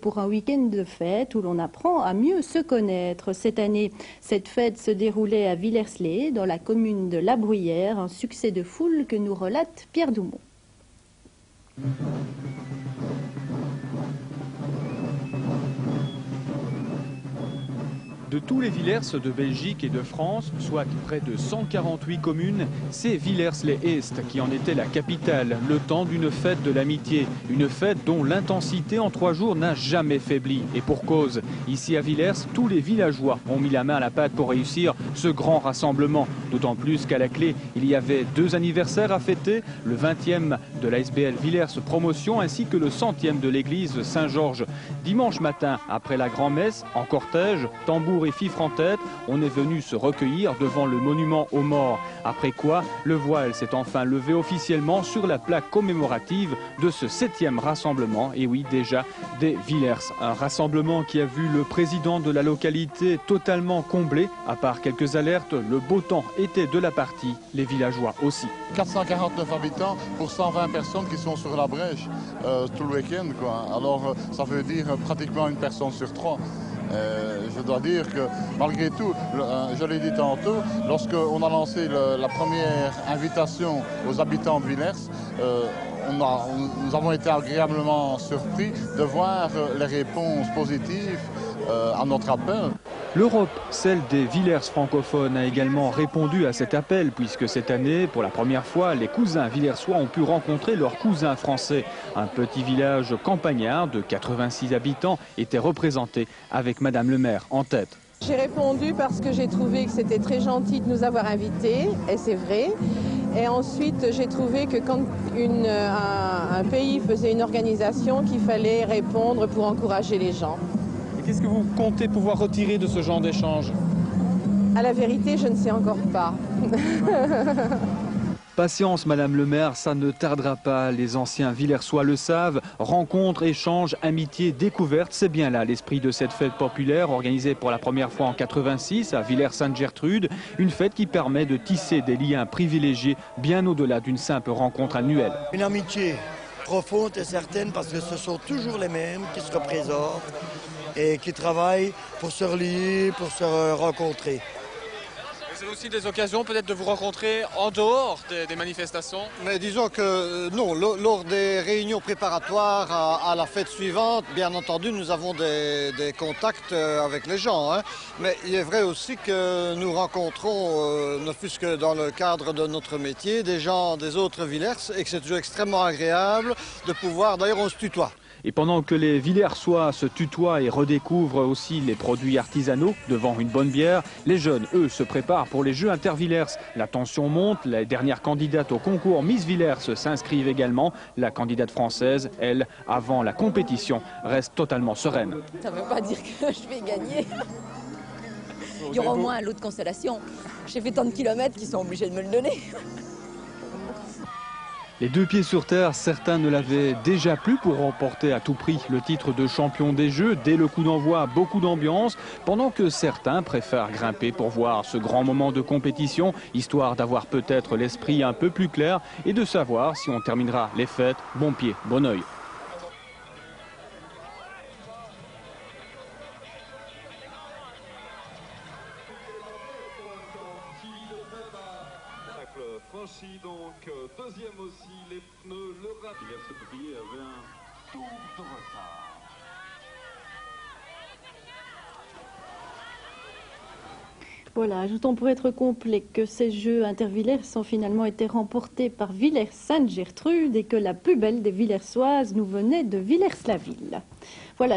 Pour un week-end de fête où l'on apprend à mieux se connaître. Cette année, cette fête se déroulait à Villers-Lez, dans la commune de La Bruyère, un succès de foule que nous relate Pierre Doumont. De tous les Villers de Belgique et de France, soit près de 148 communes, c'est Villers-Lez-Est qui en était la capitale, le temps d'une fête de l'amitié. Une fête dont l'intensité en 3 jours n'a jamais faibli. Et pour cause, ici à Villers, tous les villageois ont mis la main à la pâte pour réussir ce grand rassemblement. D'autant plus qu'à la clé, il y avait 2 anniversaires à fêter, le 20e de la SBL Villers Promotion ainsi que le 100e de l'église Saint-Georges. Dimanche matin, après la grand-messe, en cortège, tambour et fifre en tête, on est venu se recueillir devant le monument aux morts. Après quoi, le voile s'est enfin levé officiellement sur la plaque commémorative de ce 7e rassemblement, et oui déjà, des Villers. Un rassemblement qui a vu le président de la localité totalement comblé. À part quelques alertes, le beau temps était de la partie, les villageois aussi. 449 habitants pour 120 personnes qui sont sur la brèche tout le week-end, quoi. Alors ça veut dire pratiquement une personne sur 3. Je dois dire que malgré tout, je l'ai dit tantôt, lorsqu'on a lancé la première invitation aux habitants de Villers, nous avons été agréablement surpris de voir les réponses positives à notre appel. L'Europe, celle des Villers francophones, a également répondu à cet appel puisque cette année, pour la première fois, les cousins villersois ont pu rencontrer leurs cousins français. Un petit village campagnard de 86 habitants était représenté avec Madame le maire en tête. J'ai répondu parce que j'ai trouvé que c'était très gentil de nous avoir invités, et c'est vrai. Et ensuite, j'ai trouvé que quand un pays faisait une organisation, qu'il fallait répondre pour encourager les gens. Qu'est-ce que vous comptez pouvoir retirer de ce genre d'échange? À la vérité, je ne sais encore pas. Patience, Madame le maire, ça ne tardera pas. Les anciens Villersois le savent. Rencontres, échanges, amitiés, découvertes, c'est bien là l'esprit de cette fête populaire organisée pour la première fois en 86 à Villers-Sainte-Gertrude. Une fête qui permet de tisser des liens privilégiés bien au-delà d'une simple rencontre annuelle. Une amitié profonde et certaine parce que ce sont toujours les mêmes qui se représentent et qui travaillent pour se relier, pour se rencontrer. C'est aussi des occasions peut-être de vous rencontrer en dehors des manifestations? Mais disons que non, lors des réunions préparatoires à la fête suivante, bien entendu, nous avons des contacts avec les gens. Hein. Mais il est vrai aussi que nous rencontrons, ne fût-ce que dans le cadre de notre métier, des gens des autres Villers et que c'est toujours extrêmement agréable de pouvoir, d'ailleurs on se tutoie. Et pendant que les Villersois se tutoient et redécouvrent aussi les produits artisanaux devant une bonne bière, les jeunes, eux, se préparent pour les Jeux Intervillers. La tension monte, les dernières candidates au concours Miss Villers s'inscrivent également. La candidate française, elle, avant la compétition, reste totalement sereine. Ça ne veut pas dire que je vais gagner. Il y aura au moins un lot de consolation. J'ai fait tant de kilomètres qu'ils sont obligés de me le donner. Les 2 pieds sur terre, certains ne l'avaient déjà plus pour remporter à tout prix le titre de champion des Jeux. Dès le coup d'envoi, beaucoup d'ambiance, pendant que certains préfèrent grimper pour voir ce grand moment de compétition, histoire d'avoir peut-être l'esprit un peu plus clair et de savoir si on terminera les fêtes bon pied, bon oeil. Franchi donc, deuxième aussi, les pneus, le rapide. Ce billet avait un tour de retard. Voilà, ajoutons pour être complet que ces Jeux Intervillers ont finalement été remportés par Villers-Sainte-Gertrude et que la plus belle des Villersoises nous venait de Villers-la-Ville. Voilà.